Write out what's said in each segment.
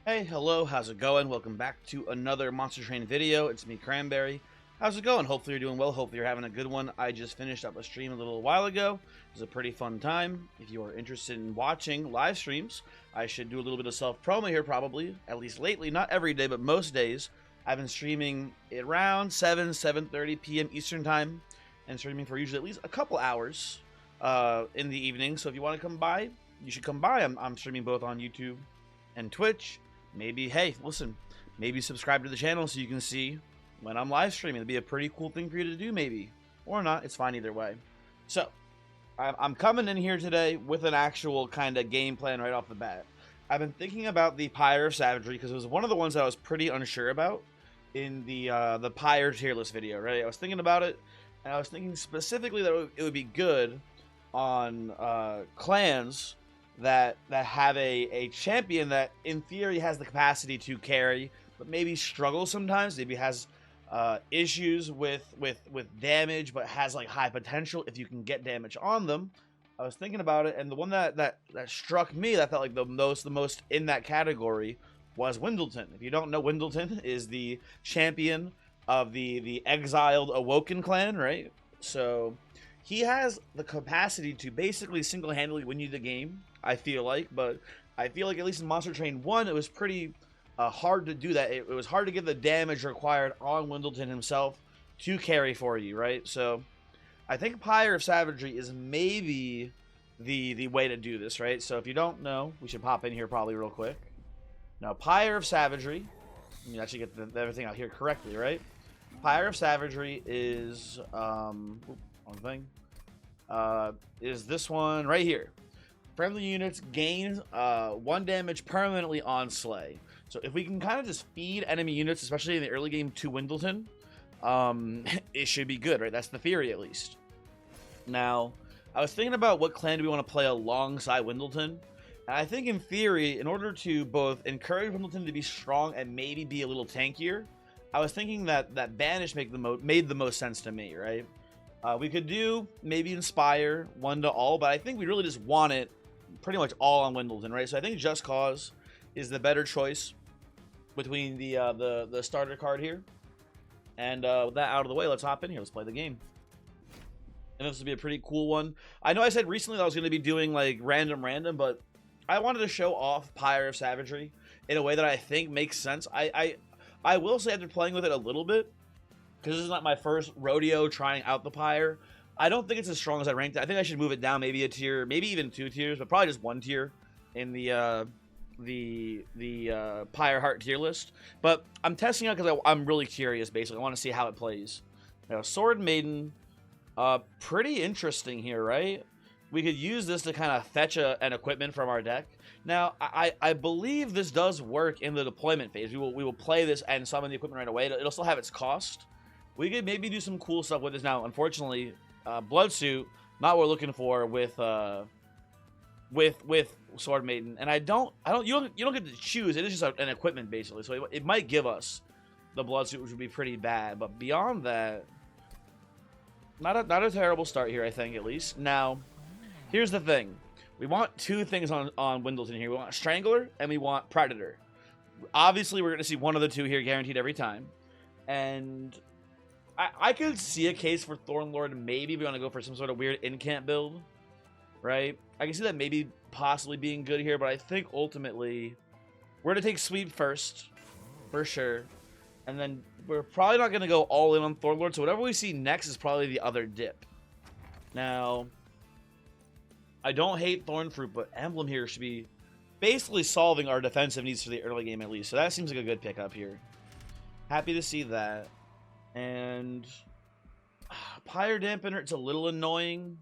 Hey, hello, how's it going? Welcome back to another Monster Train video. It's me, Cranberry. How's it going? Hopefully you're doing well. Hopefully you're having a good one. I just finished up a stream a little while ago. It was a pretty fun time. If you are interested in watching live streams, I should do a little bit of self-promo here probably, at least lately. Not every day, but most days. I've been streaming around 7:30 p.m. Eastern Time, and streaming for usually at least a couple hours in the evening. So if you want to come by, you should come by. I'm streaming both on YouTube and Twitch. Maybe, hey, listen, maybe subscribe to the channel so you can see when I'm live streaming. It'd be a pretty cool thing for you to do, maybe. Or not, it's fine either way. So, I'm coming in here today with an actual kind of game plan right off the bat. I've been thinking about the Pyre of Savagery because it was one of the ones that I was pretty unsure about in the Pyre tier list video, right? I was thinking about it, and I was thinking specifically that it would be good on clans that have a champion that in theory has the capacity to carry, but maybe struggles sometimes. Maybe has issues with damage, but has like high potential if you can get damage on them. I was thinking about it, and the one that struck me that felt like the most in that category was Wyndelton. If you don't know, Wyndelton is the champion of the exiled Awoken clan, right? So he has the capacity to basically single-handedly win you the game, I feel like, but I feel like at least in Monster Train 1, it was pretty hard to do that. It was hard to get the damage required on Wyndelton himself to carry for you, right? So I think Pyre of Savagery is maybe the way to do this, right? So if you don't know, we should pop in here probably real quick. Now, Pyre of Savagery, let me actually get everything out here correctly, right? Pyre of Savagery is, wrong thing, is this one right here. Friendly units gain 1 damage permanently on Slay. So if we can kind of just feed enemy units, especially in the early game, to Wyndelton, it should be good, right? That's the theory, at least. Now, I was thinking about what clan do we want to play alongside Wyndelton. And I think in theory, in order to both encourage Wyndelton to be strong and maybe be a little tankier, I was thinking that Banish made the most sense to me, right? We could do maybe Inspire 1 to all, but I think we really just want it pretty much all on Wyndelton, right? So I think Just Cause is the better choice between the starter card here. And with that out of the way, let's hop in here. Let's play the game. And this will be a pretty cool one. I know I said recently that I was going to be doing like random, but I wanted to show off Pyre of Savagery in a way that I think makes sense. I will say after playing with it a little bit, because this is not my first rodeo trying out the Pyre, I don't think it's as strong as I ranked it. I think I should move it down maybe a tier, maybe even 2 tiers, but probably just 1 tier in the Pyre Heart tier list. But I'm testing out because I'm really curious, basically. I want to see how it plays. Now, Sword Maiden, pretty interesting here, right? We could use this to kind of fetch an equipment from our deck. Now, I believe this does work in the deployment phase. We will play this and summon the equipment right away. It'll still have its cost. We could maybe do some cool stuff with this. Now, unfortunately, Blood Suit, not what we're looking for with Sword Maiden. And you don't get to choose. It is just an equipment basically. So it might give us the Blood Suit, which would be pretty bad. But beyond that, not a terrible start here, I think, at least. Now, here's the thing. We want 2 things on Wyndelton here. We want Strangler and we want Predator. Obviously, we're going to see one of the 2 here guaranteed every time. And I could see a case for Thornlord. Maybe we want to go for some sort of weird in-camp build, right? I can see that maybe possibly being good here, but I think ultimately we're going to take Sweep first, for sure. And then we're probably not going to go all in on Thornlord, so whatever we see next is probably the other dip. Now, I don't hate Thornfruit, but Emblem here should be basically solving our defensive needs for the early game at least. So that seems like a good pickup here. Happy to see that. And Pyre Dampener, it's a little annoying,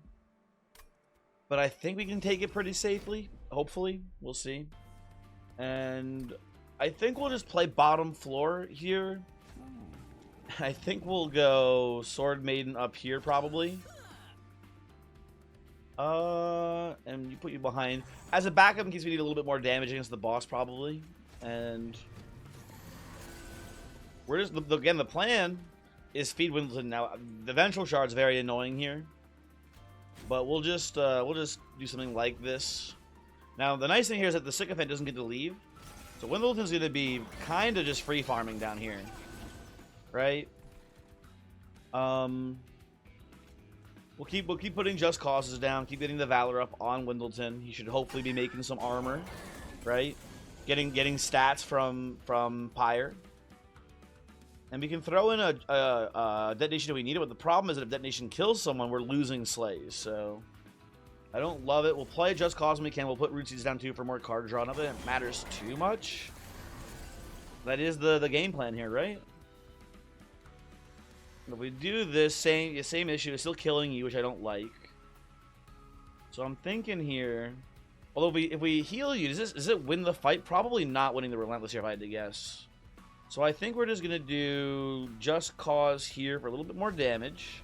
but I think we can take it pretty safely. Hopefully, we'll see. And I think we'll just play bottom floor here. I think we'll go Sword Maiden up here probably. And you put you behind as a backup in case we need a little bit more damage against the boss probably. And we're just again, the plan is feed Wyndelton. Now the Vengeful Shard's very annoying here, but we'll just do something like this. Now the nice thing here is that the Sycophant doesn't get to leave, So Wyndelton's going to be kind of just free farming down here, right? We'll keep putting just causes down, keep getting the Valor up on Wyndelton. He should hopefully be making some armor, right? Getting stats from Pyre. And we can throw in a detonation if we need it, but the problem is that if detonation kills someone, we're losing slays, so I don't love it. We'll play just cause when we can. We'll put root seeds down too for more card draw. Not that it matters too much. That is the game plan here, right? If we do this same issue, it's still killing you, which I don't like. So I'm thinking here, although if we heal you, does it win the fight? Probably not winning the Relentless here if I had to guess. So I think we're just gonna do just cause here for a little bit more damage.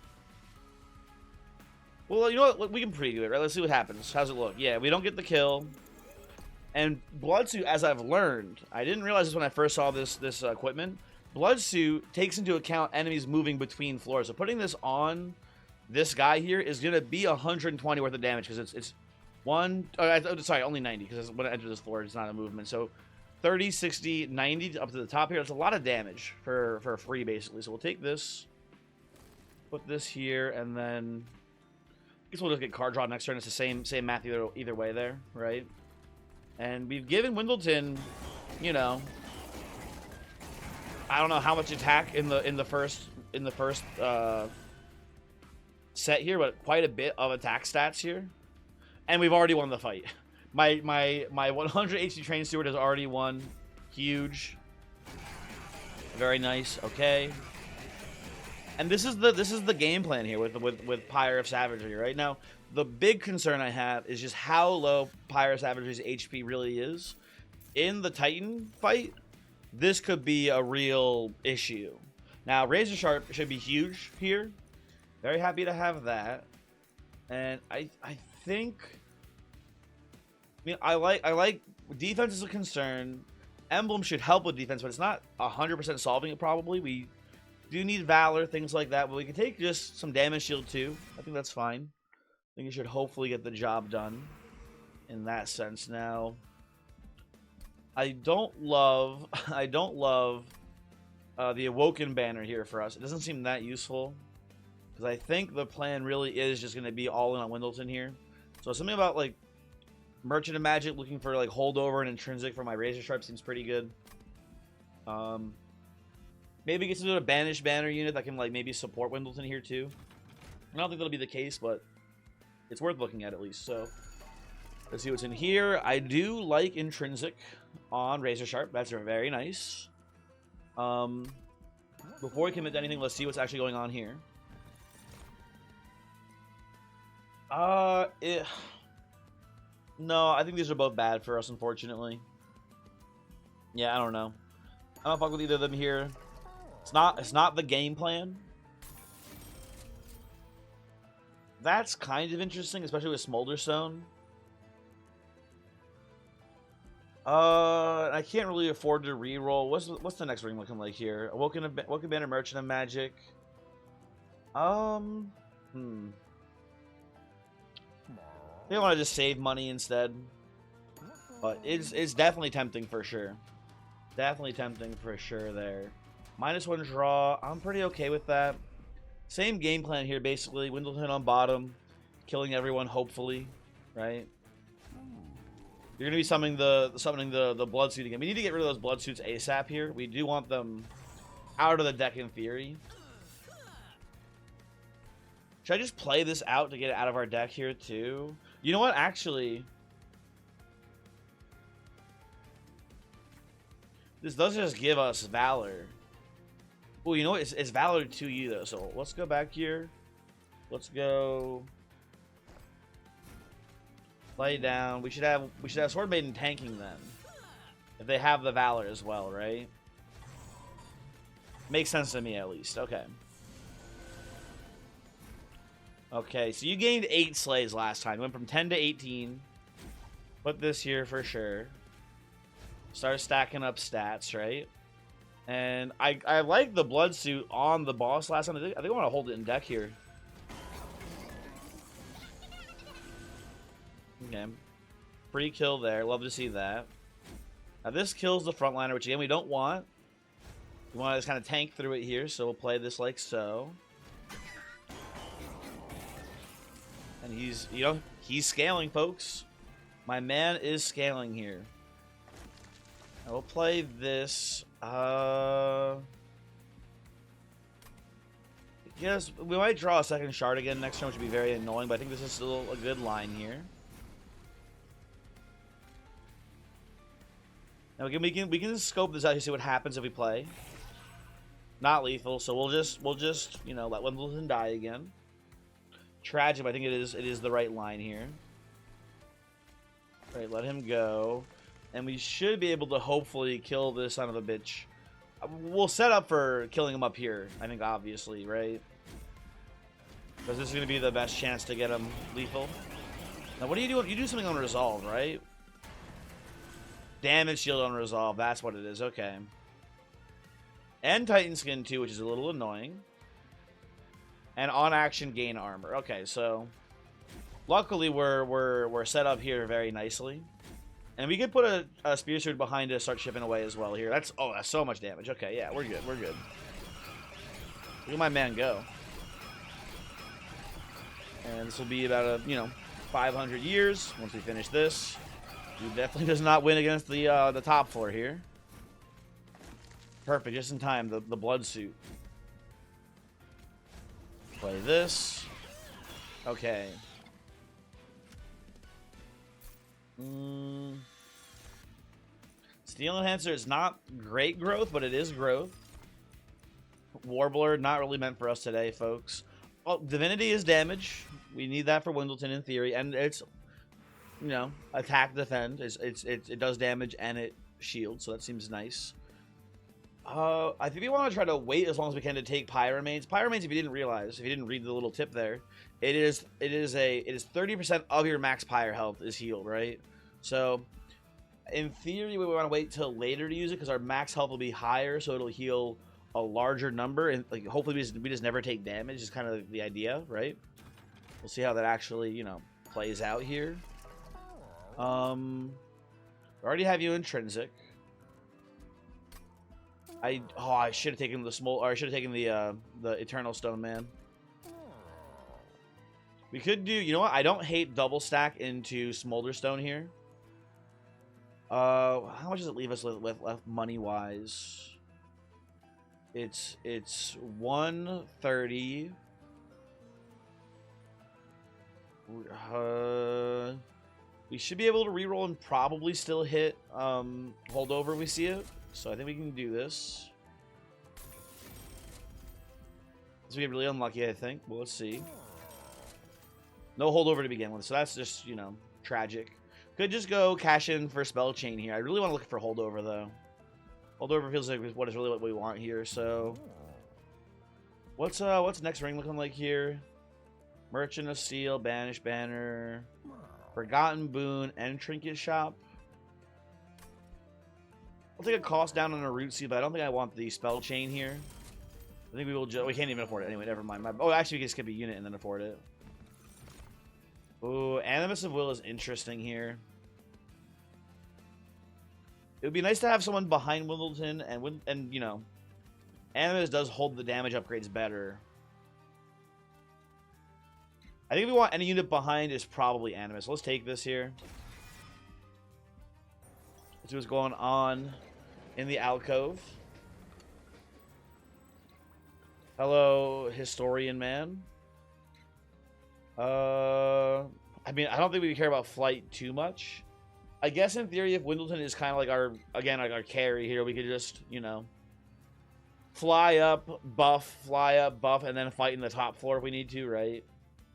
Well, you know what? We can preview it, right? Let's see what happens. How's it look? Yeah, we don't get the kill. And Bloodsuit, as I've learned, I didn't realize this when I first saw this equipment. Bloodsuit takes into account enemies moving between floors. So putting this on this guy here is going to be 120 worth of damage because it's sorry, only 90 because when I enter this floor, it's not a movement. So 30, 60, 90 up to the top here. That's a lot of damage for free, basically. So we'll take this, put this here, and then I guess we'll just get card draw next turn. It's the same math either way there, right? And we've given Wyndelton, you know, I don't know how much attack in the first set here, but quite a bit of attack stats here. And we've already won the fight. My 100 HP train steward has already won. Huge. Very nice. Okay. And this is the game plan here with Pyre of Savagery, right? Now, the big concern I have is just how low Pyre of Savagery's HP really is. In the Titan fight, this could be a real issue. Now, Razor Sharp should be huge here. Very happy to have that. And I think, I mean, I like defense is a concern. Emblem should help with defense, but it's not 100% solving it probably. We do need Valor, things like that, but we can take just some damage shield too. I think that's fine. I think it should hopefully get the job done in that sense. Now, I don't love the Awoken banner here for us. It doesn't seem that useful because I think the plan really is just going to be all in on Wyndelton here. So something about like Merchant of Magic looking for like holdover and intrinsic for my Razor Sharp seems pretty good. Maybe get to do a banished banner unit that can like maybe support Wyndelton here too. I don't think that'll be the case, but it's worth looking at least. So let's see what's in here. I do like intrinsic on Razor Sharp. That's very nice. Before we commit to anything, let's see what's actually going on here. No, I think these are both bad for us, unfortunately. Yeah, I don't know. I don't fuck with either of them here. It's not the game plan. That's kind of interesting, especially with Smolderstone. I can't really afford to reroll. What's the next ring looking like here? Awoken Banner, Merchant of Magic. I think I want to just save money instead. But it's definitely tempting for sure. Definitely tempting for sure there. -1 draw. I'm pretty okay with that. Same game plan here, basically. Wyndelton on bottom. Killing everyone, hopefully. Right? You're going to be summoning the Bloodsuit again. We need to get rid of those Bloodsuits ASAP here. We do want them out of the deck in theory. Should I just play this out to get it out of our deck here too? You know what? Actually, this does just give us Valor. Oh, you know what? It's Valor 2U though. So let's go back here. Let's go lay down. We should have Sword Maiden tanking them if they have the Valor as well, right? Makes sense to me at least. Okay. Okay, so you gained 8 slays last time. Went from 10 to 18. Put this here for sure. Start stacking up stats, right? And I like the Bloodsuit on the boss last time. I think I want to hold it in deck here. Okay. Free kill there. Love to see that. Now this kills the frontliner, which again we don't want. We want to just kind of tank through it here, so we'll play this like so. And he's, you know, he's scaling, folks. My man is scaling here. I will play this. Yes, we might draw a second shard again next turn, which would be very annoying, but I think this is still a good line here. Now we can scope this out to see what happens if we play. Not lethal, so we'll just you know, let Wyndelton die again. Tragic, but I think it is the right line here. All right, let him go, and we should be able to hopefully kill this son of a bitch. We'll set up for killing him up here, I think, obviously, right? Because this is going to be the best chance to get him lethal. Now, what do you do? You do something on resolve, right? Damage shield on resolve, that's what it is, okay. And Titan Skin, too, which is a little annoying. And on action, gain armor. Okay, so luckily we're set up here very nicely. And we could put a Spear Sword behind to start chipping away as well here. That's so much damage. Okay, yeah, we're good. We're good. Look at my man go. And this will be about 500 years once we finish this. He definitely does not win against the top floor here. Perfect, just in time. The blood suit. Play this. Okay. Steel Enhancer is not great growth, but it is growth. Warbler, not really meant for us today, folks. Oh, Divinity is damage. We need that for Wyndelton in theory, and it's, you know, attack, defend. It does damage and it shields, so that seems nice. I think we want to try to wait as long as we can to take Pyre remains. Pyre remains, if you didn't realize, if you didn't read the little tip there, it is 30% of your max Pyre health is healed, right? So in theory, we want to wait till later to use it because our max health will be higher, so it'll heal a larger number, and like hopefully we just never take damage is kind of the idea, right? We'll see how that actually, you know, plays out here. We already have you intrinsic. I should have taken the I should have taken the Eternal Stone, man. We could do, you know what? I don't hate double stack into Smolder Stone here. How much does it leave us with left money wise? It's 130. We should be able to reroll and probably still hit holdover if we see it. So I think we can do this. This will be really unlucky, I think. Well, let's see. No holdover to begin with, so that's just, you know, tragic. Could just go cash in for Spell Chain here. I really want to look for holdover, though. Holdover feels like what is really what we want here, so... What's next ring looking like here? Merchant of Steel, Banish Banner, Forgotten Boon, and Trinket Shop. I'll take a cost down on a Root Seal, but I don't think I want the Spell Chain here. I think we will we can't even afford it anyway, never mind. Oh, actually we can skip a unit and then afford it. Ooh, Animus of Will is interesting here. It would be nice to have someone behind Wyndelton, and you know, Animus does hold the damage upgrades better. I think if we want any unit behind is probably Animus. Let's take this here. Let's see what's going on in the alcove. Hello, Historian Man. I mean, I don't think we care about flight too much. I guess in theory, if Wyndelton is kind of like our, again, like our carry here, we could just, you know, fly up, buff, and then fight in the top floor if we need to, right?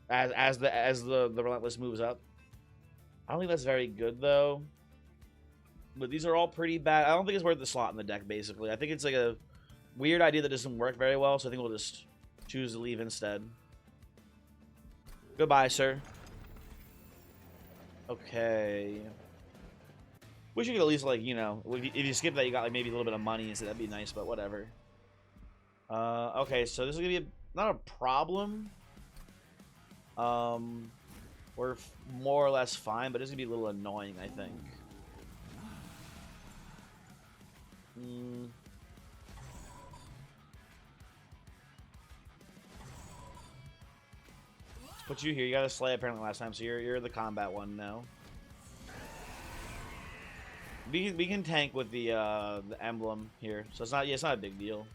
As the Relentless moves up. I don't think that's very good though. But these are all pretty bad. I don't think it's worth the slot in the deck, basically. I think it's like a weird idea that doesn't work very well, so I think we'll just choose to leave instead. Goodbye, sir. Okay. Wish you could at least, like, you know, if you skip that, you got, like, maybe a little bit of money instead. That'd be nice, but whatever. Okay, so this is going to be not a problem. We're more or less fine, but it's going to be a little annoying, I think. Let's put you here. You got a slay apparently last time, so you're the combat one now. We can tank with the emblem here, so it's not a big deal.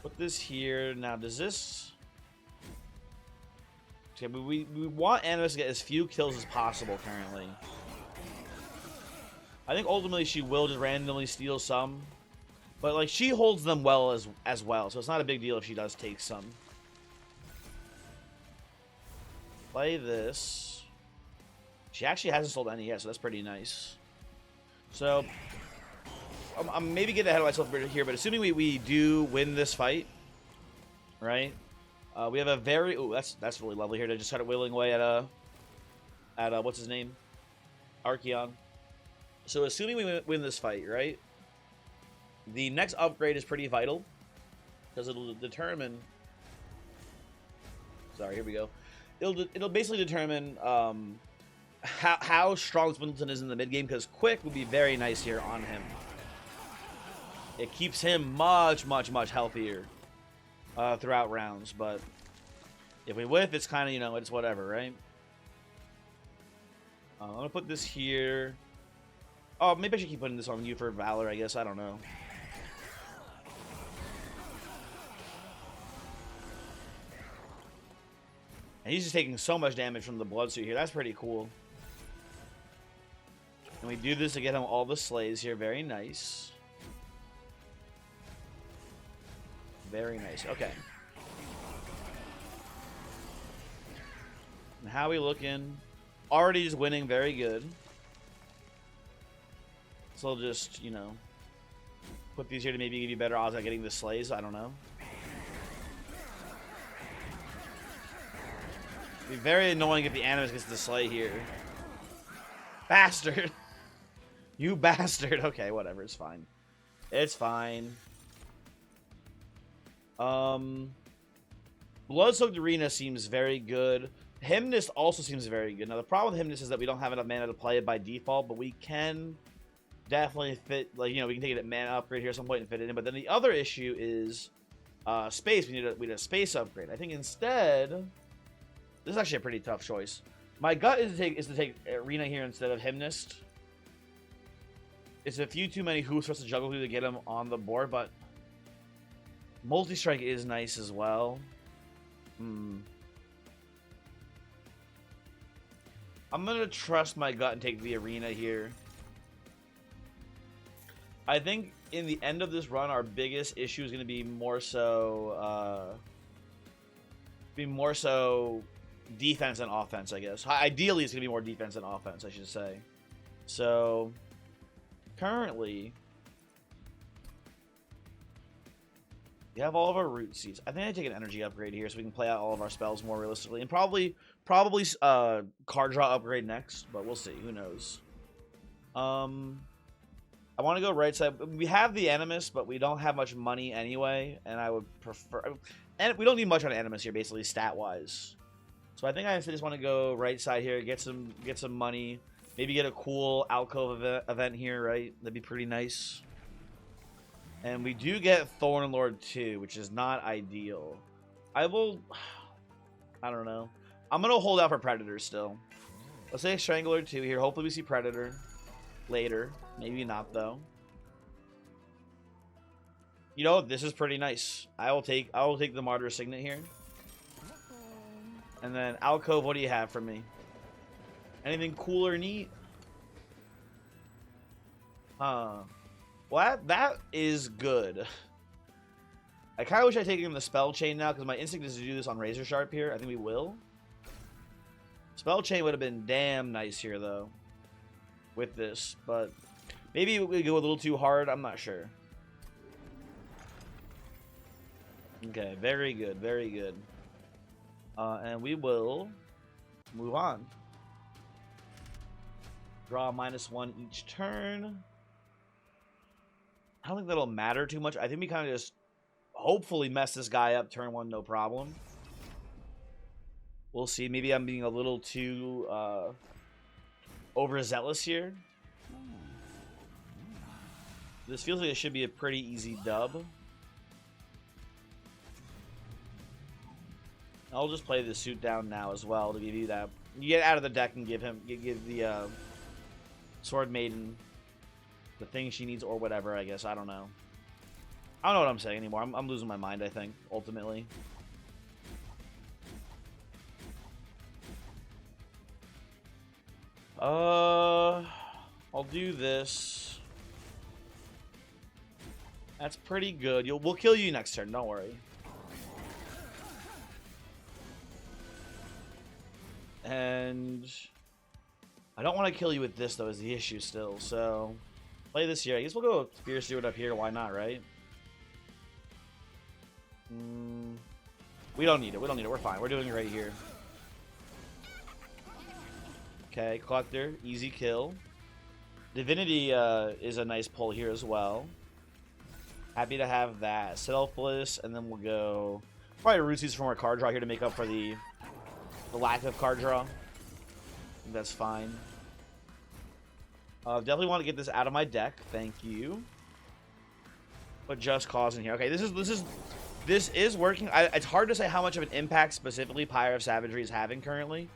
Put this here now. Does this? Okay, we want Animus to get as few kills as possible currently. I think ultimately she will just randomly steal some, but like she holds them well as well, so it's not a big deal if she does take some. Play this. She actually hasn't sold any yet, so that's pretty nice. So, I'm maybe getting ahead of myself here, but assuming we do win this fight, right? We have a very... Ooh, that's really lovely here to just start whittling away at what's his name? Archeon. So, assuming we win this fight, right? The next upgrade is pretty vital, because it'll determine... Sorry, here we go. It'll basically determine... how strong this Wyndelton is in the mid game, because quick would be very nice here on him. It keeps him much healthier throughout rounds, but if we whiff, it's kind of, you know, it's whatever, right? I'm gonna put this here. Oh, maybe I should keep putting this on you for Valor, I guess. I don't know. And he's just taking so much damage from the blood suit here. That's pretty cool. And we do this to get him all the slays here. Very nice. Very nice. Okay. And how we looking? Already just winning. Very good. So I'll just, you know, put these here to maybe give you better odds at getting the slays. I don't know. It'd be very annoying if the Animus gets the slay here. Bastard! You bastard! Okay, whatever, it's fine. It's fine. Blood-Soaked Arena seems very good. Hymnist also seems very good. Now, the problem with Hymnist is that we don't have enough mana to play it by default, but we can definitely fit, like, you know, we can take it at mana upgrade here at some point and fit it in. But then the other issue is space. We need a space upgrade. I think instead, this is actually a pretty tough choice. My gut is to take Arena here instead of Hymnist. It's a few too many hoops for us to juggle through to get him on the board, but Multi-Strike is nice as well. I'm gonna trust my gut and take the Arena here. I think in the end of this run, our biggest issue is gonna be more so defense and offense, I guess. Ideally, it's gonna be more defense than offense, I should say. So currently, we have all of our root seeds. I think I take an energy upgrade here so we can play out all of our spells more realistically, and probably card draw upgrade next, but we'll see. Who knows? I want to go right side. We have the Animus, but we don't have much money anyway, and I would prefer. And we don't need much on Animus here, basically stat wise. So I think I just want to go right side here, get some money. Maybe get a cool alcove event here, right? That'd be pretty nice. And we do get Thorn Lord 2, which is not ideal. I don't know. I'm going to hold out for Predator still. Let's say Strangler 2 here. Hopefully we see Predator later. Maybe not, though. You know, this is pretty nice. I will take the Martyr Signet here. And then Alcove, what do you have for me? Anything cool or neat? Well, that is good. I kind of wish I'd taken the Spell Chain now, because my instinct is to do this on Razor Sharp here. I think we will. Spell Chain would have been damn nice here, though, with this. But maybe we go a little too hard. I'm not sure. Okay, very good, very good. And we will move on. Draw -1 each turn. I don't think that'll matter too much. I think we kind of just hopefully mess this guy up turn 1, no problem. We'll see. Maybe I'm being a little too overzealous here. This feels like it should be a pretty easy dub. I'll just play the suit down now as well to give you that. You get out of the deck and give the Sword Maiden the thing she needs or whatever, I guess. I don't know. I don't know what I'm saying anymore. I'm losing my mind, I think, ultimately. I'll do this. That's pretty good. We'll kill you next turn, don't worry. And I don't want to kill you with this, though, is the issue still. So, play this here. I guess we'll go Spear Steward up here. Why not, right? We don't need it. We don't need it. We're fine. We're doing it right here. Okay, Collector. Easy kill. Divinity is a nice pull here as well. Happy to have that. Selfless, and then we'll go probably Root Seeds from our card draw here to make up for the lack of card draw. That's fine. Definitely want to get this out of my deck. Thank you. But Just Cause in here. Okay, this is working. It's hard to say how much of an impact specifically Pyre of Savagery is having currently,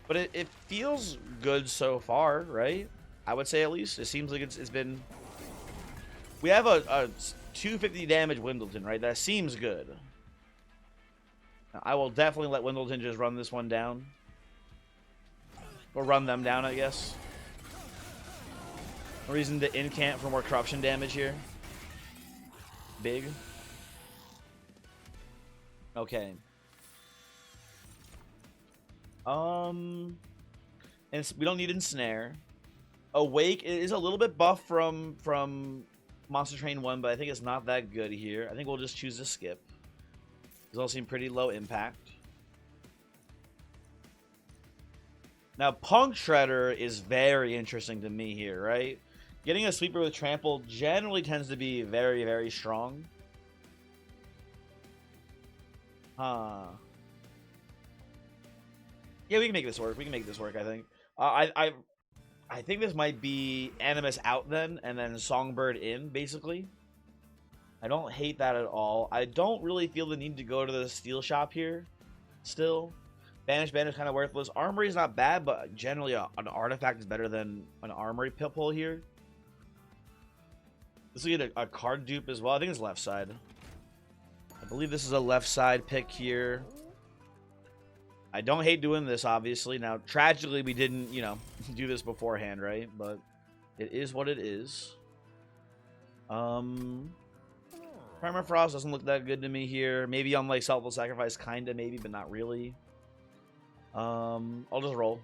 but it feels good so far, right? I would say at least. It seems like it's been. We have a 250 damage Wyndelton, right? That seems good. Now, I will definitely let Wyndelton just run this one down. Or run them down, I guess. No reason to incant for more corruption damage here. Big. Okay. And we don't need Ensnare. Awake is a little bit buff from Monster Train 1, but I think it's not that good here. I think we'll just choose to skip. These all seem pretty low impact. Now, Punk Shredder is very interesting to me here, right? Getting a sweeper with trample generally tends to be very, very strong. Huh. Yeah, we can make this work. We can make this work, I think. I think this might be Animus out then, and then Songbird in, basically. I don't hate that at all. I don't really feel the need to go to the steel shop here, still. Banish is kind of worthless. Armory is not bad, but generally an artifact is better than an armory pull here. This will get a card dupe as well. I think it's left side. I believe this is a left side pick here. I don't hate doing this, obviously. Now, tragically, we didn't, do this beforehand, right? But it is what it is. Primer Frost doesn't look that good to me here. Maybe on, like, Selfless Sacrifice, kinda, maybe, but not really. I'll just roll.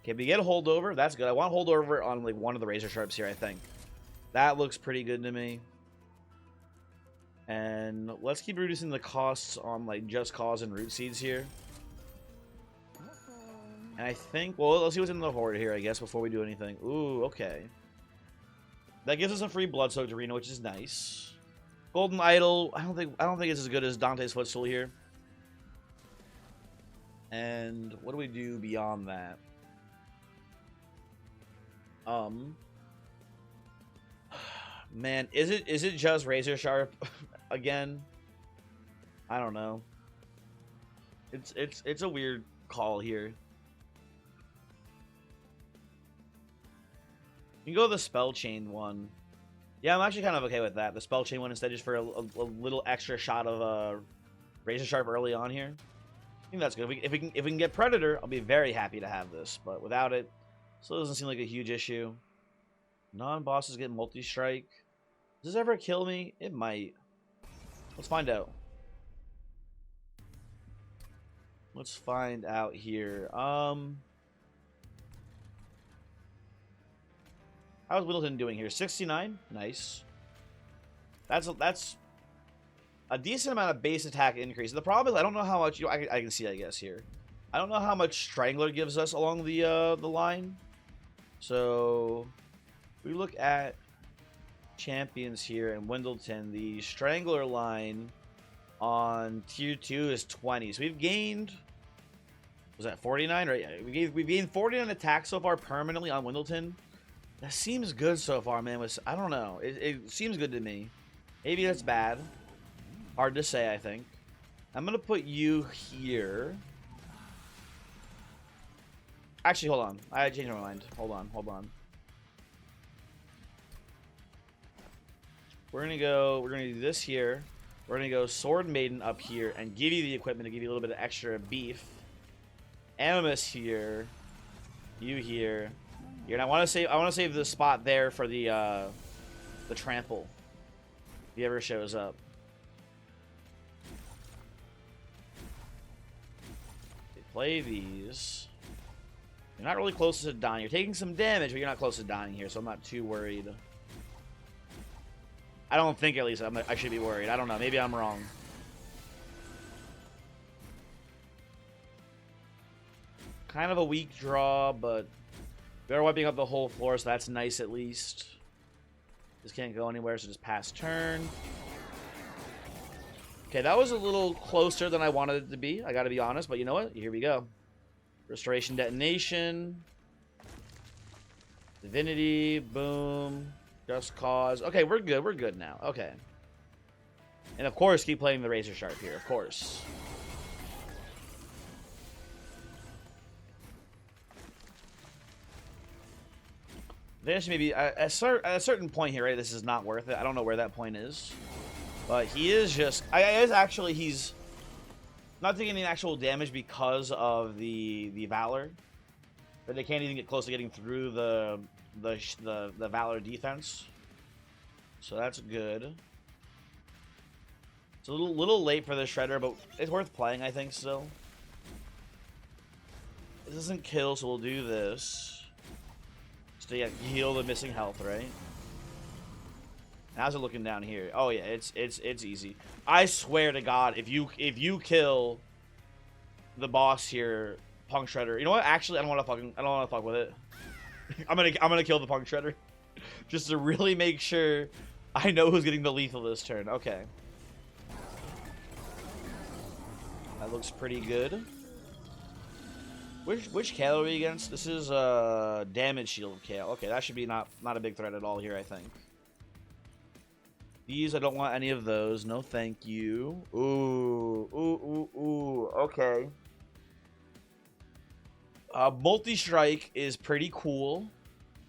Okay, we get a holdover. That's good. I want holdover on, like, one of the Razor Sharps here, I think. That looks pretty good to me. And let's keep reducing the costs on, like, Just Cause and Root Seeds here. And I think, well, let's see what's in the Horde here, I guess, before we do anything. Ooh, okay. That gives us a free Bloodsoaked Arena, which is nice. Golden Idol, I don't think it's as good as Dante's Footstool here. And what do we do beyond that? Man, is it just Razor Sharp again? I don't know. It's a weird call here. You can go the Spell Chain one. Yeah, I'm actually kind of okay with that. The Spell Chain one instead, just for a little extra shot of Razor Sharp early on here. I think that's good. If we can get Predator, I'll be very happy to have this. But without it, still doesn't seem like a huge issue. Non-bosses get multi-strike. Does this ever kill me? It might. Let's find out. Let's find out here. How's Wyndelton doing here? 69? Nice. That's a decent amount of base attack increase. The problem is I don't know how much I can see, I guess, here. I don't know how much Strangler gives us along the line. So we look at champions here in Wyndelton. The Strangler line on tier 2 is 20. So we've gained, was that 49? Right? We've gained 49 attacks so far permanently on Wyndelton. That seems good so far, man. I don't know. It seems good to me. Maybe that's bad. Hard to say, I think. I'm going to put you here. Actually, hold on. I changed my mind. Hold on. We're going to do this here. We're going to go Sword Maiden up here and give you the equipment to give you a little bit of extra beef. Animus here. You here. Here. And I want to save the spot there for the trample. If he ever shows up. They play these. You're not really close to dying. You're taking some damage, but you're not close to dying here, so I'm not too worried. I don't think, at least, I should be worried. I don't know. Maybe I'm wrong. Kind of a weak draw, but they're wiping up the whole floor, so that's nice at least. Just can't go anywhere, so just pass turn. Okay, that was a little closer than I wanted it to be. I gotta be honest, but you know what? Here we go. Restoration Detonation. Divinity. Boom. Just Cause. Okay, we're good. We're good now. Okay. And of course, keep playing the Razor Sharp here. Of course. This maybe at a certain point here, right? This is not worth it. I don't know where that point is, but he is just. He's not taking any actual damage because of the Valor, but they can't even get close to getting through the Valor defense. So that's good. It's a little late for the Shredder, but it's worth playing, I think. Still, it doesn't kill, so we'll do this. So yeah, heal the missing health, right? How's it looking down here? Oh yeah, it's easy. I swear to God, if you kill the boss here, Punk Shredder. You know what? Actually, I don't want to fuck with it. I'm gonna kill the Punk Shredder, just to really make sure I know who's getting the lethal this turn. Okay, that looks pretty good. Which Kale are we against? This is damage shield Kale. Okay, that should be not a big threat at all here, I think. These, I don't want any of those. No, thank you. Ooh. Okay. Multi-strike is pretty cool.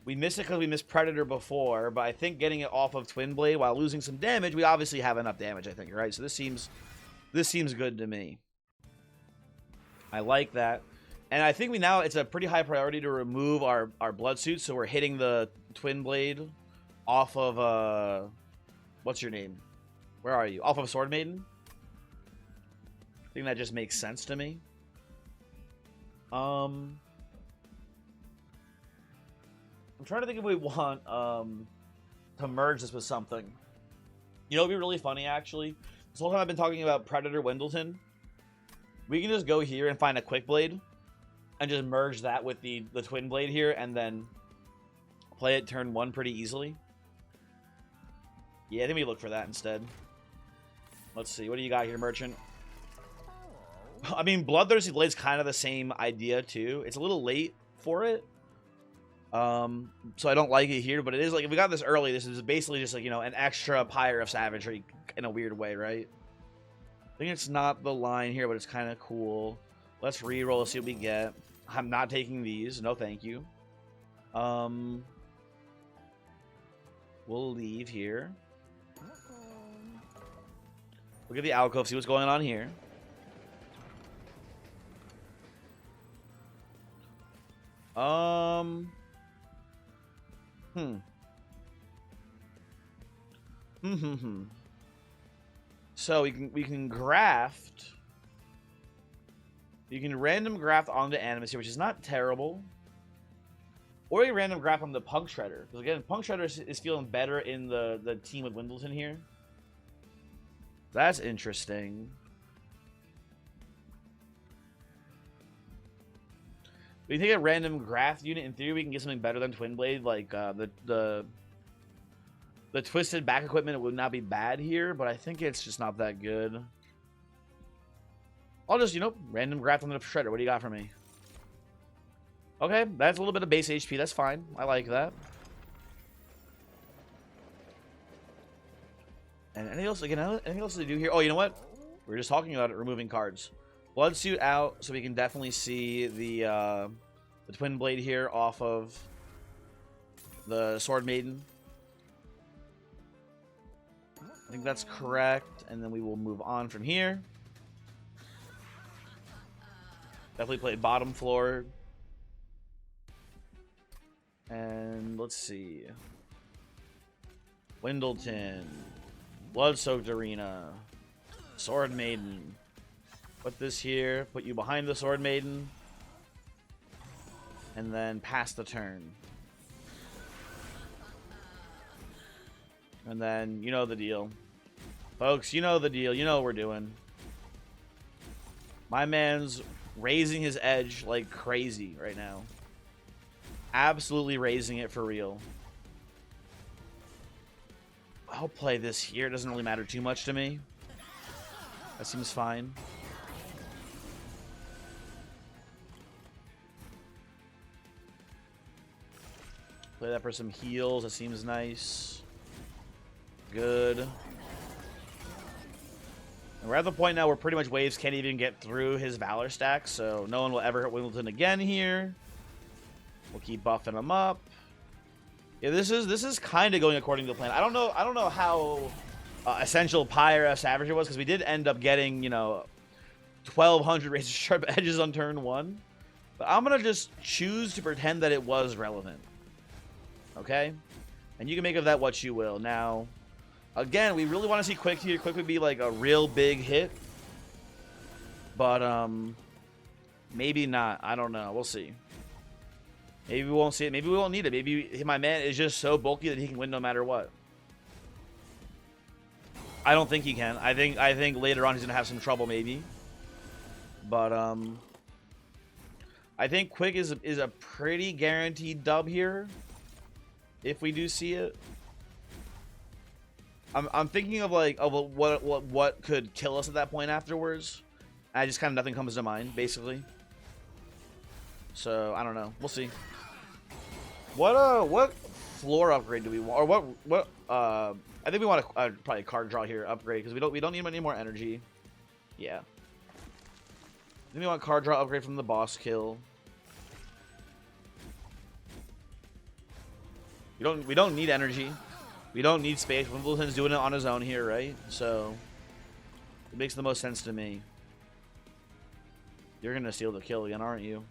We missed it because we missed Predator before, but I think getting it off of Twin Blade while losing some damage, we obviously have enough damage, I think, right? So this seems good to me. I like that. And I think it's a pretty high priority to remove our blood suits, so we're hitting the Twin Blade off of, what's your name? Where are you? Off of Sword Maiden? I think that just makes sense to me. I'm trying to think if we want, to merge this with something. You know, it'd be really funny, actually. This whole time I've been talking about Predator Wyndelton. We can just go here and find a Quick Blade. And just merge that with the Twin Blade here, and then play it turn 1 pretty easily. Yeah, I think we look for that instead. Let's see, what do you got here, Merchant? I mean, Bloodthirsty Blade's kind of the same idea too. It's a little late for it, so I don't like it here. But it is like, if we got this early, this is basically just like, you know, an extra Pyre of Savagery in a weird way, right? I think it's not the line here, but it's kind of cool. Let's reroll and see what we get. I'm not taking these. No, thank you. We'll leave here. Look at the alcove. See what's going on here. So we can graft. You can random graft onto Animus here, which is not terrible. Or you random graft on the Punk Shredder. Because again, Punk Shredder is feeling better in the team with Wyndelton here. That's interesting. We take a random graft unit. In theory, we can get something better than Twin Blade. Like the twisted back equipment would not be bad here, but I think it's just not that good. I'll just, you know, random graft on the Shredder. What do you got for me? Okay, that's a little bit of base HP. That's fine. I like that. And anything else? Again, anything else to do here? Oh, you know what? We were just talking about it. Removing cards. Blood Suit out, so we can definitely see the Twin Blade here off of the Sword Maiden. I think that's correct, and then we will move on from here. Definitely play bottom floor. And let's see. Wyndelton. Blood-soaked Arena. Sword Maiden. Put this here. Put you behind the Sword Maiden. And then pass the turn. And then, you know the deal. Folks, you know the deal. You know what we're doing. My man's raising his edge like crazy right now. Absolutely raising it for real. I'll play this here. It doesn't really matter too much to me. That seems fine. Play that for some heals. That seems nice. Good. And we're at the point now where pretty much waves can't even get through his Valor stack, so no one will ever hit Wyndelton again here. We'll keep buffing him up. Yeah, this is kind of going according to the plan. I don't know how essential Pyre Savagery was, because we did end up getting, you know, 1,200 razor sharp edges on turn 1. But I'm gonna just choose to pretend that it was relevant. Okay, and you can make of that what you will. Now, again, we really want to see Quick here. Quick would be like a real big hit, but maybe not. I don't know. We'll see. Maybe we won't see it. Maybe we won't need it. Maybe my man is just so bulky that he can win no matter what. I don't think he can. I think later on he's gonna have some trouble, maybe. But I think Quick is a pretty guaranteed dub here, if we do see it. I'm thinking of like what could kill us at that point afterwards. I just kind of nothing comes to mind, basically. So I don't know. We'll see. What floor upgrade do we want, or what? I think we want probably a card draw here upgrade, because we don't need any more energy. Yeah. Then we want card draw upgrade from the boss kill. We don't need energy. We don't need space. Wyndelton's doing it on his own here, right? So it makes the most sense to me. You're gonna steal the kill again, aren't you?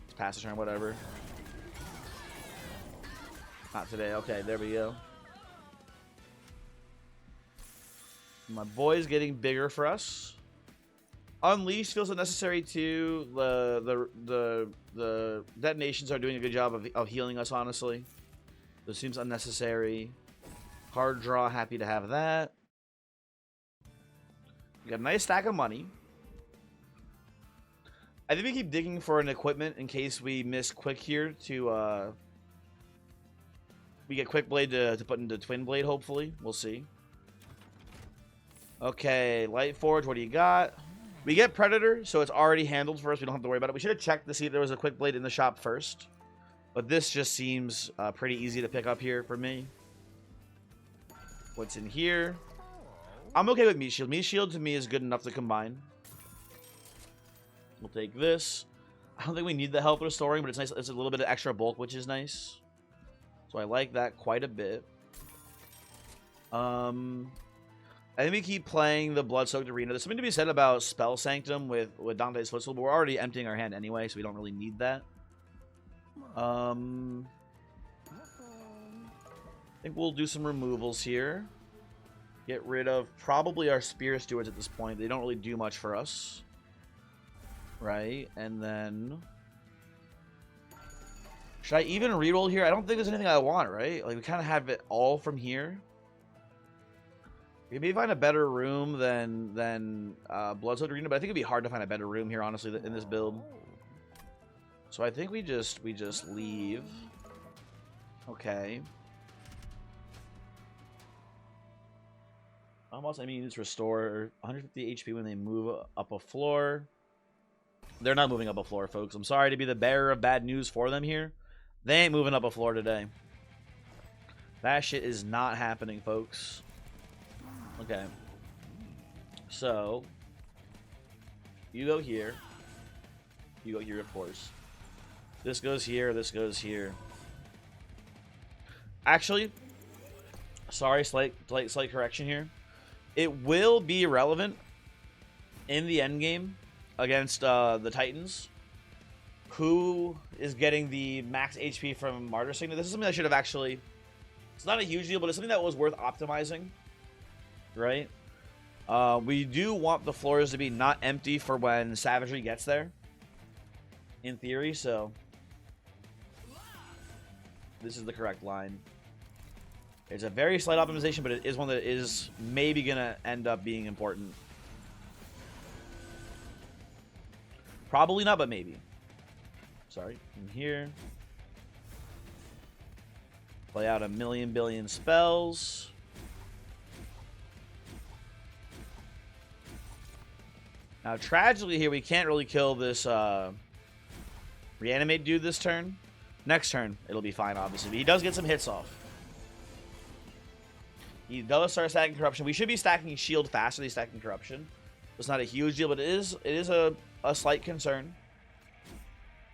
Let's pass the turn, whatever. Not today. Okay, there we go. My boy's getting bigger for us. Unleash feels unnecessary too. The detonations are doing a good job of healing us, honestly. This seems unnecessary. Card draw, happy to have that. We got a nice stack of money. I think we keep digging for an equipment in case we miss Quick here to we get Quick Blade to put into Twin Blade, hopefully. We'll see. Okay, Light Forge, what do you got? We get Predator, so it's already handled for us. We don't have to worry about it. We should have checked to see if there was a Quick Blade in the shop first. But this just seems pretty easy to pick up here for me. What's in here? I'm okay with Meat Shield. Meat Shield to me is good enough to combine. We'll take this. I don't think we need the health restoring, but it's nice. It's a little bit of extra bulk, which is nice. So I like that quite a bit. I think we keep playing the Blood-Soaked Arena. There's something to be said about Spell Sanctum with Dante's Footstool, but we're already emptying our hand anyway, so we don't really need that. I think we'll do some removals here. Get rid of probably our Spear Stewards at this point. They don't really do much for us. Right? And then... should I even reroll here? I don't think there's anything I want, right? Like, we kind of have it all from here. We may find a better room than Blood-Soaked Arena, but I think it'd be hard to find a better room here, honestly, in this build. So I think we just leave. Okay. Almost enemy units restore 150 HP when they move up a floor. They're not moving up a floor, folks. I'm sorry to be the bearer of bad news for them here. They ain't moving up a floor today. That shit is not happening, folks. Okay. So, you go here. You go here, of course. This goes here. This goes here. Actually, sorry, slight correction here. It will be relevant in the end game against the Titans. Who is getting the max HP from Martyr Signet? This is something I should have actually... It's not a huge deal, but it's something that was worth optimizing. Right? We do want the floors to be not empty for when Savagery gets there. In theory, so... This is the correct line. It's a very slight optimization, but it is one that is maybe going to end up being important. Probably not, but maybe. Sorry, in here. Play out a million billion spells. Now, tragically here, we can't really kill this reanimate dude this turn. Next turn, it'll be fine, obviously. But he does get some hits off. He does start stacking Corruption. We should be stacking Shield faster than stacking Corruption. It's not a huge deal, but it is a slight concern.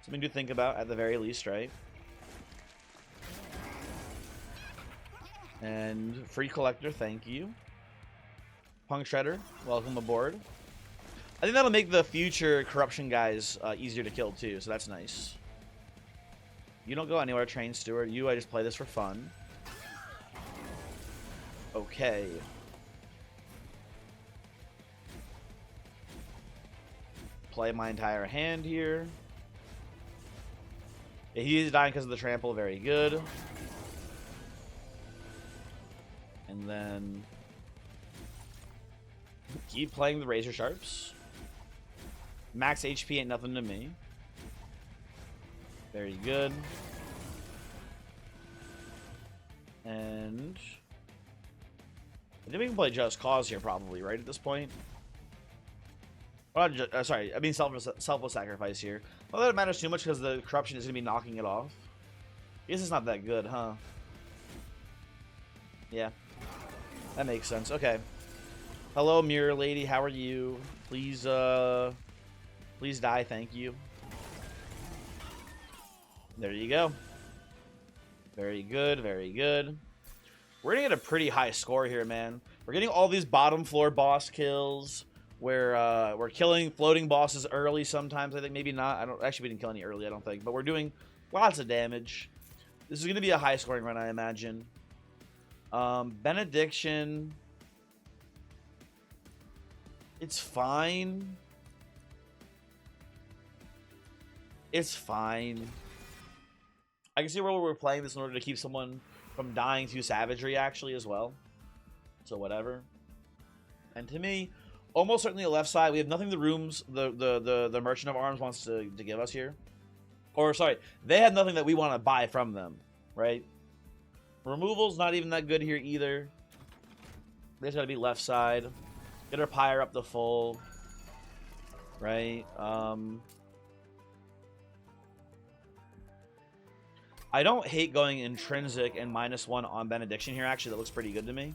Something to think about at the very least, right? And Free Collector, thank you. Punk Shredder, welcome aboard. I think that'll make the future Corruption guys easier to kill too, so that's nice. You don't go anywhere, Train Steward. I just play this for fun. Okay. Play my entire hand here. Yeah, he is dying because of the trample. Very good. And then keep playing the Razor Sharps. Max HP ain't nothing to me. Very good. And I think we can play Just Cause here probably, right, at this point? Well, sorry, I mean selfless sacrifice here. Well, that matters too much because the Corruption is going to be knocking it off. I guess it's not that good, huh? Yeah. That makes sense. Okay. Hello, Mirror Lady. How are you? Please, please die. Thank you. There you go. Very good. Very good. We're going to get a pretty high score here, man. We're getting all these bottom floor boss kills. We're killing floating bosses early sometimes. I think maybe not. Actually, we didn't kill any early, I don't think. But we're doing lots of damage. This is going to be a high scoring run, I imagine. Benediction. It's fine. It's fine. I can see where we're playing this in order to keep someone from dying to Savagery, actually, as well. So, whatever. And to me, almost certainly the left side, we have nothing the rooms, the Merchant of Arms wants to give us here. Or, sorry, they have nothing that we want to buy from them, right? Removal's not even that good here either. They just gotta be left side. Get our Pyre up to full. Right? I don't hate going Intrinsic and -1 on Benediction here, actually. That looks pretty good to me.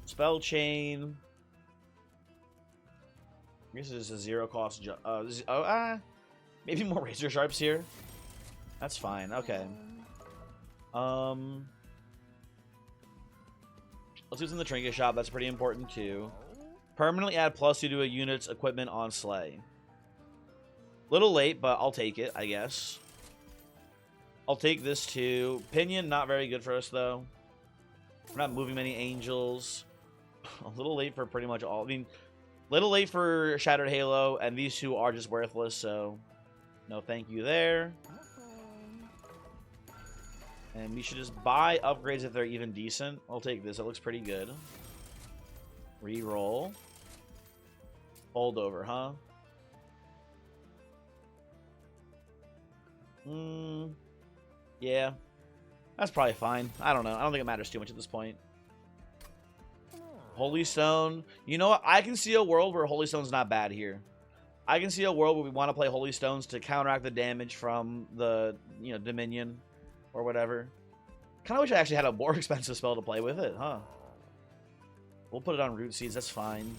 Spell Chain. I guess this is a zero cost. Maybe more Razor Sharps here. That's fine. Okay. Let's use in the Trinket Shop. That's pretty important too. Permanently add +2 to a unit's equipment on Slay. Little late, but I'll take it, I guess. I'll take this too. Pinion, not very good for us though. We're not moving many angels. A little late for pretty much all. I mean, little late for Shattered Halo, and these two are just worthless, so no thank you there. And we should just buy upgrades if they're even decent. I'll take this. It looks pretty good. Reroll. Holdover, huh? Yeah. That's probably fine. I don't know. I don't think it matters too much at this point. Holy Stone. You know what? I can see a world where Holy Stone's not bad here. I can see a world where we want to play Holy Stones to counteract the damage from the, Dominion or whatever. Kind of wish I actually had a more expensive spell to play with it, huh? We'll put it on root seeds. That's fine.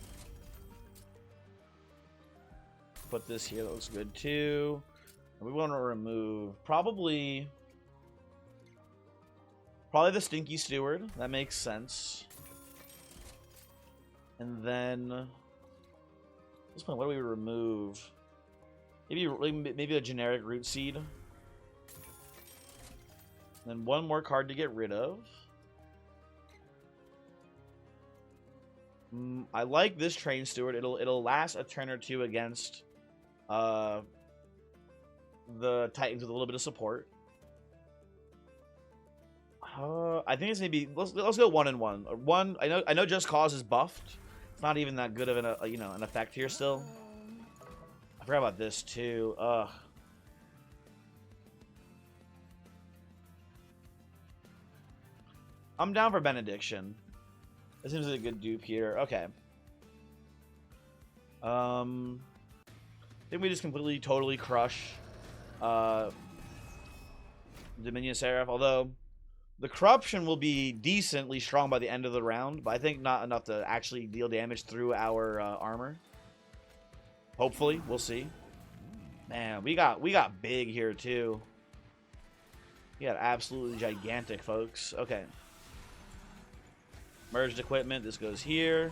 Put this here. That looks good too. And we want to remove probably the Stinky Steward. That makes sense. And then at this point, what do we remove? Maybe a generic root seed. And then one more card to get rid of. I like this Train Steward. It'll last a turn or two against the Titans with a little bit of support. I think it's maybe let's go 1 and 1. One, I know Just Cause is buffed. It's not even that good of an effect here still. I forgot about this too. Ugh. I'm down for Benediction. This seems like a good dupe here. Okay. I think we just completely, totally crush Dominion Seraph, although the corruption will be decently strong by the end of the round, but I think not enough to actually deal damage through our armor. Hopefully, we'll see. Man, we got big here too. We got absolutely gigantic, folks. Okay. Merged equipment. This goes here.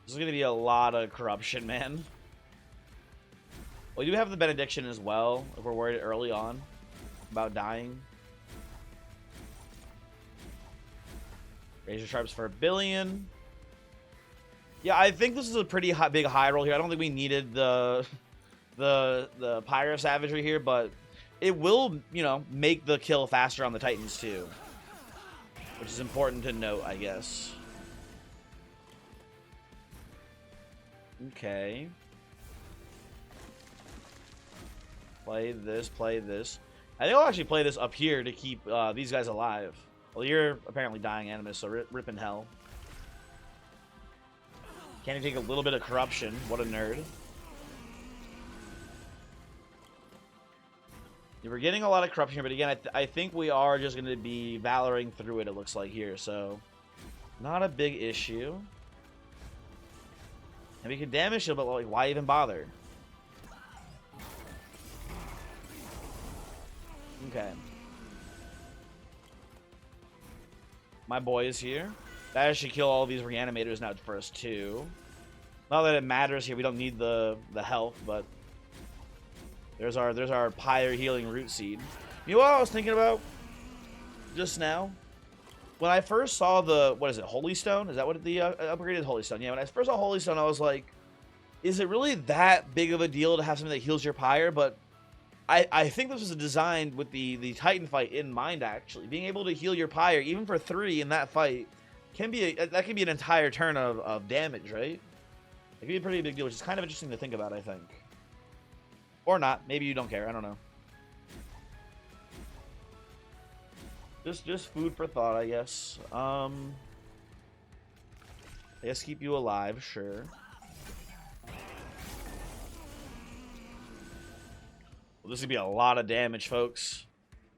This is going to be a lot of corruption, man. We do have the Benediction as well, if we're worried early on about dying. Razor Sharps for 1 billion. Yeah, I think this is a pretty big high roll here. I don't think we needed the Pyre Savagery here, but it will, you know, make the kill faster on the Titans too, which is important to note, I guess. Okay. Play this, play this. I think I'll actually play this up here to keep these guys alive. Well, you're apparently dying, Animus, so rip in hell. Can't even take a little bit of corruption. What a nerd. Yeah, we're getting a lot of corruption here, but again, I think we are just going to be valoring through it, it looks like here, so not a big issue. And we can damage shield, but like, why even bother? Okay. My boy is here. That should kill all these reanimators now for us too. Not that it matters here. We don't need the health, but there's our Pyre healing root seed. You know what I was thinking about just now? When I first saw the, what is it, Holy Stone? Is that what the upgraded Holy Stone? Yeah, when I first saw Holy Stone, I was like, is it really that big of a deal to have something that heals your Pyre? But I think this was designed with the Titan fight in mind, actually. Being able to heal your Pyre, even for 3 in that fight, can be that can be an entire turn of damage, right? It can be a pretty big deal, which is kind of interesting to think about, I think. Or not. Maybe you don't care. I don't know. Just food for thought, I guess. I guess keep you alive, sure. Well, this is going to be a lot of damage, folks.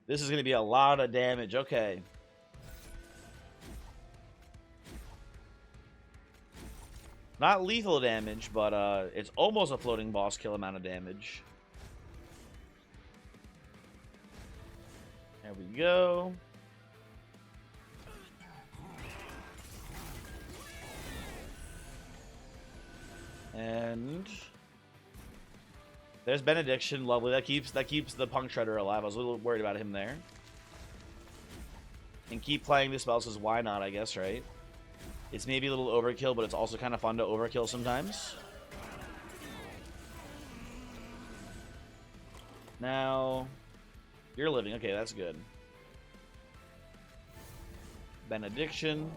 This is going to be a lot of damage. Okay. Not lethal damage, but it's almost a floating boss kill amount of damage. There we go. And there's Benediction, lovely. That keeps the Punk Shredder alive. I was a little worried about him there. And keep playing this spell, because why not, I guess, right? It's maybe a little overkill, but it's also kind of fun to overkill sometimes. Now, you're living. Okay, that's good. Benediction.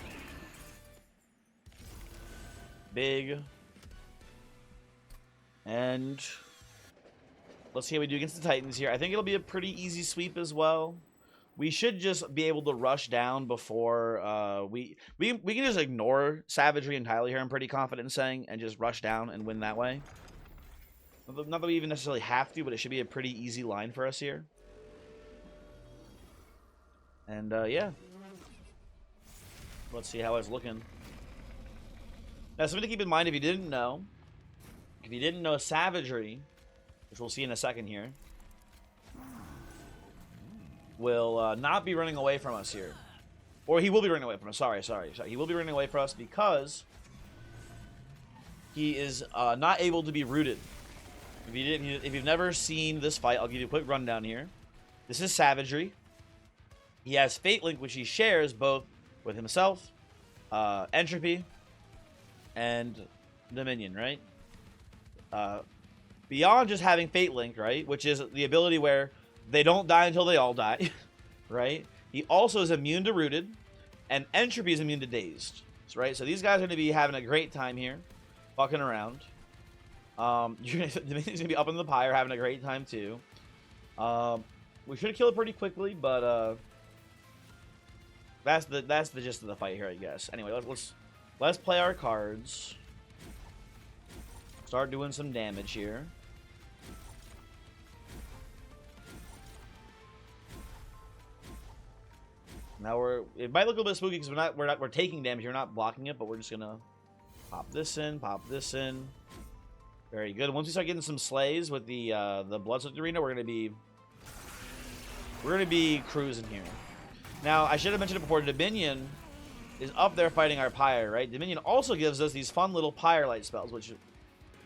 Big. And let's see how we do against the Titans here. I think it'll be a pretty easy sweep as well. We should just be able to rush down before we can just ignore Savagery entirely here, I'm pretty confident in saying, and just rush down and win that way. Not that we even necessarily have to, but it should be a pretty easy line for us here. And, yeah. Let's see how it's looking. Now, something to keep in mind if you didn't know. If you didn't know, Savagery, which we'll see in a second here, will not be running away from us here. Or he will be running away from us. Sorry. He will be running away from us because he is not able to be rooted. If you've never seen this fight, I'll give you a quick rundown here. This is Savagery. He has Fate Link, which he shares both with himself, Entropy, and Dominion, right? Beyond just having Fate Link, right, which is the ability where they don't die until they all die, right? He also is immune to Rooted, and Entropy is immune to Dazed, right? So these guys are going to be having a great time here, fucking around. Dominion's going to be up in the Pyre, having a great time too. We should have killed it pretty quickly, but that's the gist of the fight here, I guess. Anyway, let's play our cards. Start doing some damage here. Now it might look a little bit spooky because we're taking damage. You're not blocking it, but we're just gonna pop this in. Very good. Once we start getting some slays with the Bloodsoaked Arena, we're gonna be cruising here. Now, I should have mentioned it before. Dominion is up there fighting our Pyre, right? Dominion also gives us these fun little Pyre light spells, which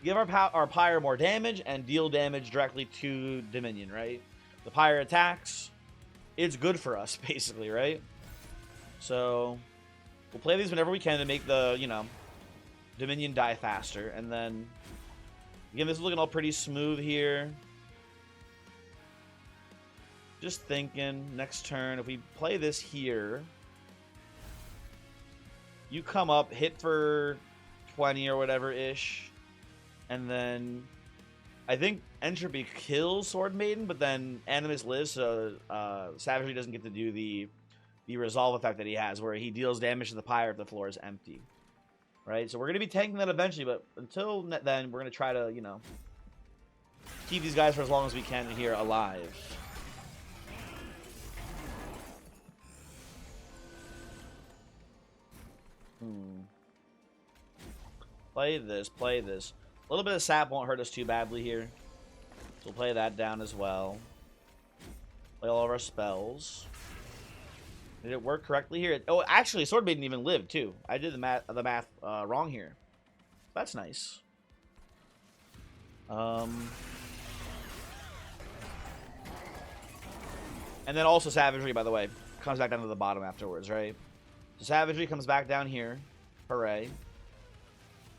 give our Pyre more damage and deal damage directly to Dominion, right? The Pyre attacks. It's good for us, basically, right? So, we'll play these whenever we can to make the, Dominion die faster. And then, again, this is looking all pretty smooth here. Just thinking, next turn, if we play this here, you come up, hit for 20 or whatever-ish, and then I think Entropy kills Sword Maiden, but then Animus lives, so Savagery doesn't get to do the resolve effect that he has, where he deals damage to the Pyre if the floor is empty. Right? So we're going to be tanking that eventually, but until then, we're going to try to, keep these guys for as long as we can here alive. Play this. A little bit of sap won't hurt us too badly here. So we'll play that down as well. Play all of our spells. Did it work correctly here? Oh, actually, Sword Maiden even lived too. I did the math wrong here. That's nice. And then also Savagery, by the way, comes back down to the bottom afterwards, right? So Savagery comes back down here. Hooray.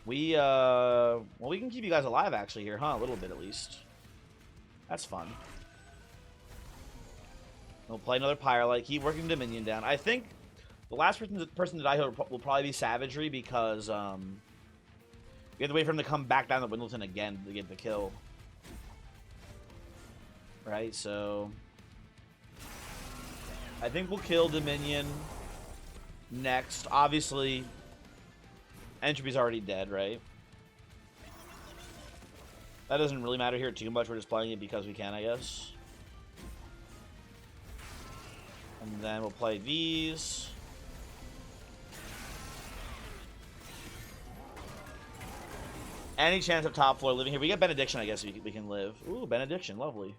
We can keep you guys alive actually here, huh? A little bit at least. That's fun. We'll play another Pyre Light. Keep working Dominion down. I think the last person to die will probably be Savagery because we have to wait for him to come back down to Wyndelton again to get the kill. Right, so I think we'll kill Dominion next. Obviously, Entropy's already dead, right? That doesn't really matter here too much. We're just playing it because we can, I guess. And then we'll play these. Any chance of top floor living here? We get Benediction, I guess we can live. Ooh, Benediction, lovely.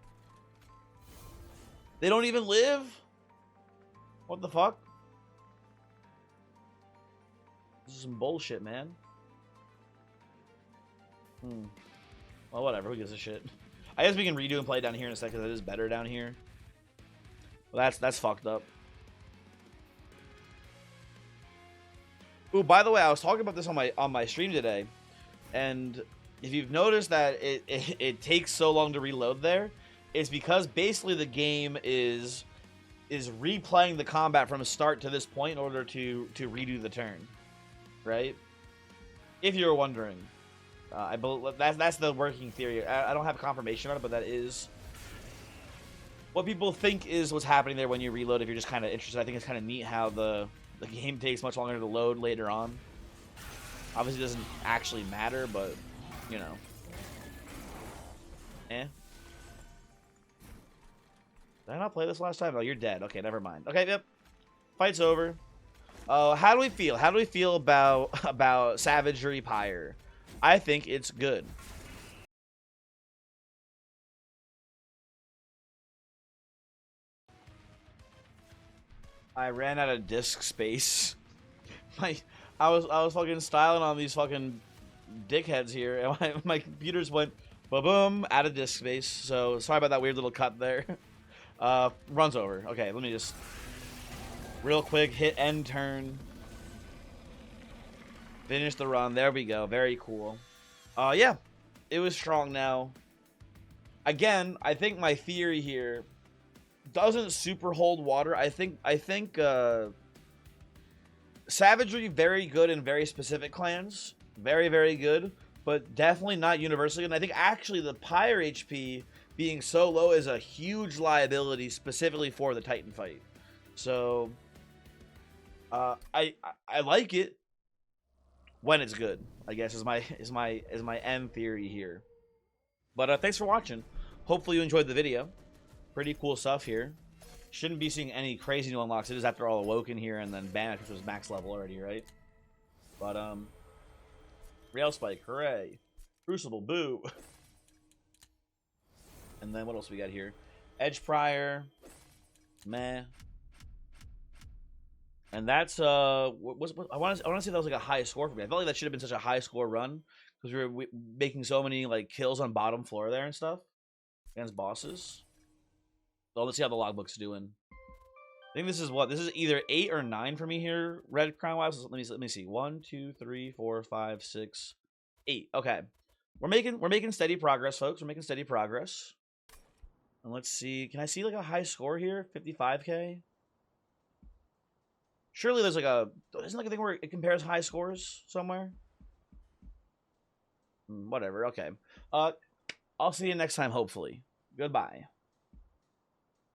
They don't even live? What the fuck? This is some bullshit, man. Well, whatever. Who gives a shit? I guess we can redo and play down here in a second because it is better down here. Well, that's fucked up. Ooh, by the way, I was talking about this on my stream today, and if you've noticed that it takes so long to reload there, it's because basically the game is replaying the combat from start to this point in order to redo the turn, right? If you were wondering, I believe that's the working theory. I don't have confirmation on it, but that is what people think is what's happening there when you reload. If you're just kind of interested, I think it's kind of neat how the game takes much longer to load later on. Obviously, it doesn't actually matter, but you know. Eh. Did I not play this last time? Oh, you're dead. Okay, never mind. Okay, yep. Fight's over. How do we feel? How do we feel about Savagery Pyre? I think it's good. I ran out of disk space. I was fucking styling on these fucking dickheads here, and my computers went ba-boom out of disk space. So sorry about that weird little cut there. Runs over. Okay, let me just real quick hit end turn. Finish the run. There we go. Very cool. Yeah, it was strong now. Again, I think my theory here doesn't super hold water. I think Savagery very good in very specific clans. Very, very good, but definitely not universally good. And I think actually the Pyre HP being so low is a huge liability specifically for the Titan fight. So I like it when it's good, I guess is my end theory here. But thanks for watching. Hopefully you enjoyed the video. Pretty cool stuff here. Shouldn't be seeing any crazy new unlocks. It is after all Awoken here and then Banish, which was max level already, right? But Rail Spike, hooray. Crucible, boo. And then what else we got here? Edge Prior, meh. And that's I want to say that was like a high score for me. I felt like that should have been such a high score run because we were making so many like kills on bottom floor there and stuff against bosses. So let's see how the logbook's doing. I think this is what this is either 8 or 9 for me here, red crown wise. Let me see. 1, 2, 3, 4, 5, 6, 8. Okay, we're making steady progress, folks. We're making steady progress. And let's see. Can I see like a high score here? 55K. Surely there's like isn't like a thing where it compares high scores somewhere? Whatever. Okay. I'll see you next time. Hopefully. Goodbye.